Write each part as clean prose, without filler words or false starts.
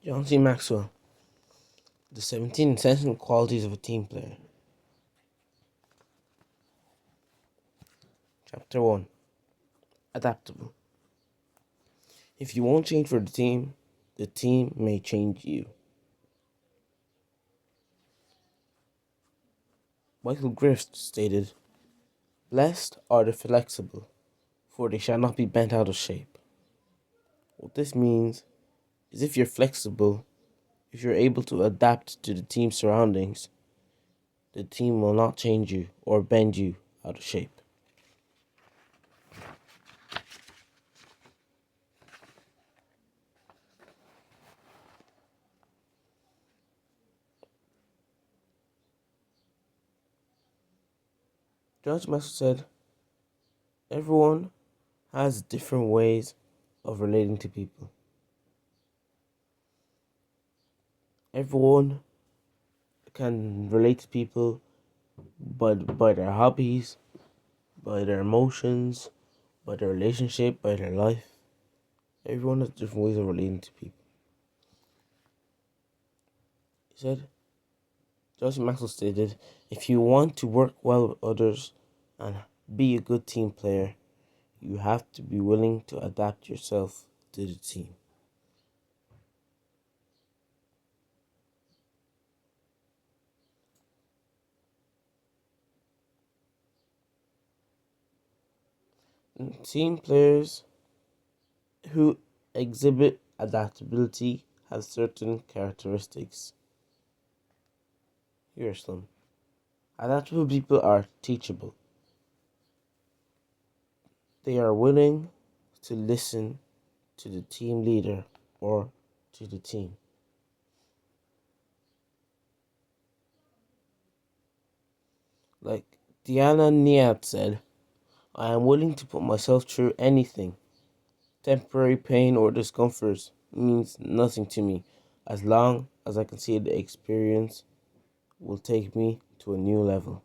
John C. Maxwell, The 17 Essential Qualities of a Team Player. Chapter 1, Adaptable. If you won't change for the team may change you. Michael Griffith stated, "Blessed are the flexible, for they shall not be bent out of shape." What this means is if you're flexible, if you're able to adapt to the team's surroundings, the team will not change you or bend you out of shape. George Maxwell said, everyone has different ways of relating to people. Everyone can relate to people by their hobbies, by their emotions, by their relationship, by their life. Everyone has different ways of relating to people. He said, Joseph Maxwell stated, if you want to work well with others and be a good team player, you have to be willing to adapt yourself to the team. Team players who exhibit adaptability have certain characteristics. Here are some. Adaptable people are teachable. They are willing to listen to the team leader or to the team. Like Diana Niat said, I am willing to put myself through anything. Temporary pain or discomfort means nothing to me as long as I can see the experience will take me to a new level.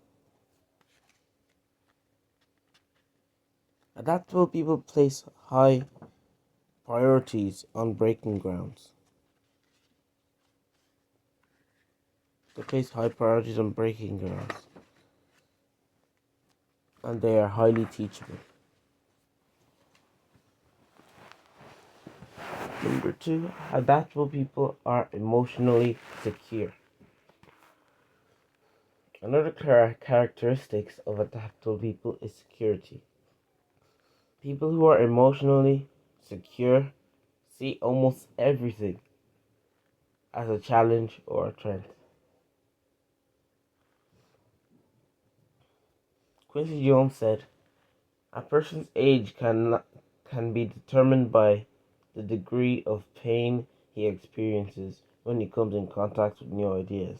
Adaptable people place high priorities on breaking grounds. They place high priorities on breaking grounds. And they are highly teachable. Number 2, adaptable people are emotionally secure. Another characteristic of adaptable people is security. People who are emotionally secure see almost everything as a challenge or a threat. Quincy Jones said, a person's age can be determined by the degree of pain he experiences when he comes in contact with new ideas.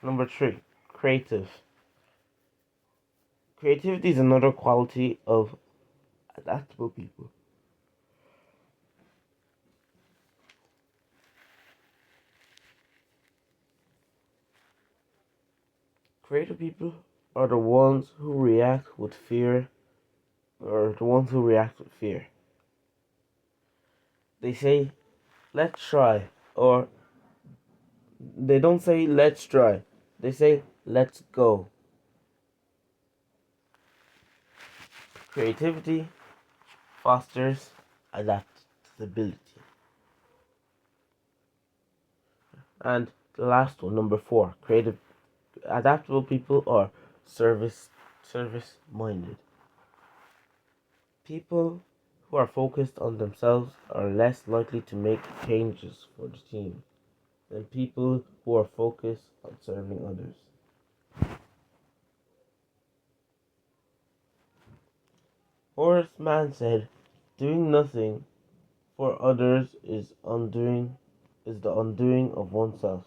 Number 3, creative. Creativity is another quality of adaptable people. Creative people are the ones who react with fear, or the ones who react with fear. They say, let's try, or they don't say let's try, they say let's go. Creativity fosters adaptability. And the last one, number 4, adaptable people are service minded. People who are focused on themselves are less likely to make changes for the team than people who are focused on serving others. Horace Mann said, doing nothing for others is the undoing of oneself.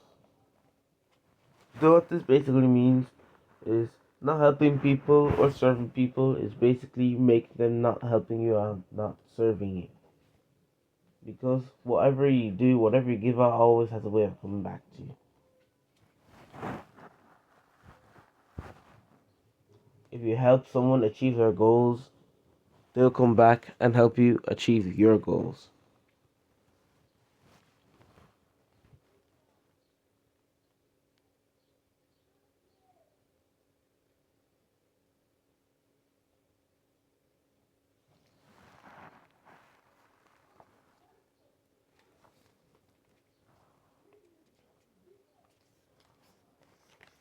So what this basically means is not helping people or serving people is basically making them not helping you and not serving you. Because whatever you do, whatever you give out always has a way of coming back to you. If you help someone achieve their goals, they'll come back and help you achieve your goals.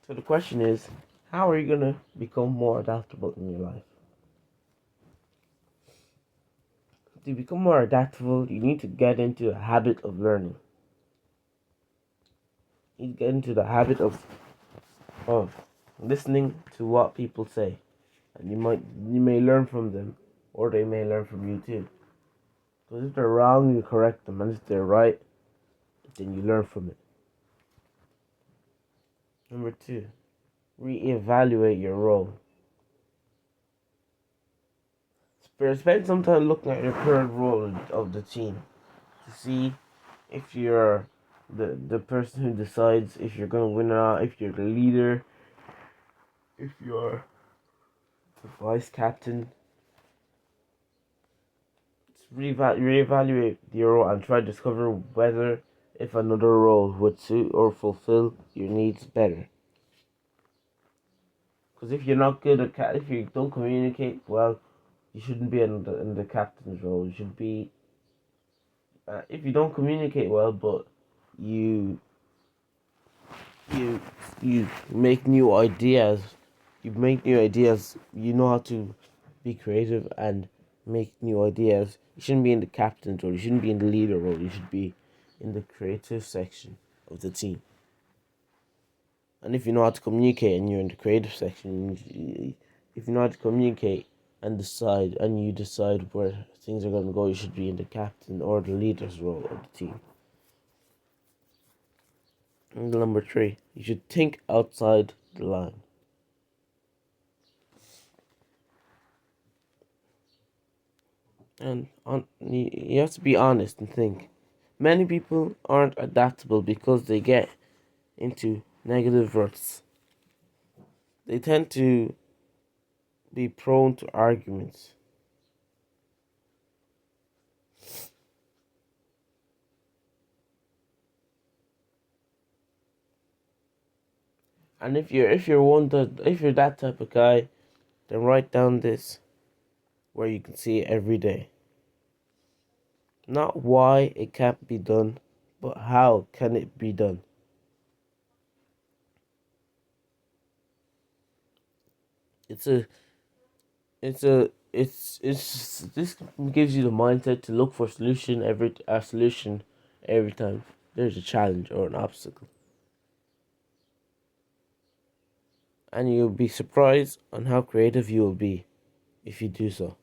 So the question is, how are you going to become more adaptable in your life? To become more adaptable, you need to get into a habit of learning. You need to get into the habit of listening to what people say. And you may learn from them, or they may learn from you too. Because if they're wrong, you correct them, and if they're right, then you learn from it. Number two, reevaluate your role. Spend some time looking at your current role of the team to see if you're the person who decides if you're gonna win or not, if you're the leader, if you're the vice captain. Just reevaluate your role and try to discover whether if another role would suit or fulfill your needs better. Because if you're not good at if you don't communicate well, you shouldn't be in the captain's role. You should be if you don't communicate well, but you you you make new ideas. You make new ideas. You know how to be creative and make new ideas. You shouldn't be in the captain's role. You shouldn't be in the leader role. You should be in the creative section of the team. And if you know how to communicate and you're in the creative section, if you know how to communicate and you decide where things are going to go, you should be in the captain or the leader's role of the team. And number three, you should think outside the line. And you have to be honest and think. Many people aren't adaptable because they get into negative ruts. They tend to be prone to arguments. And if you're that type of guy, then write down this where you can see it every day. Not why it can't be done, but how can it be done. It's a it's this gives you the mindset to look for a solution every time there's a challenge or an obstacle. And you'll be surprised on how creative you will be if you do so.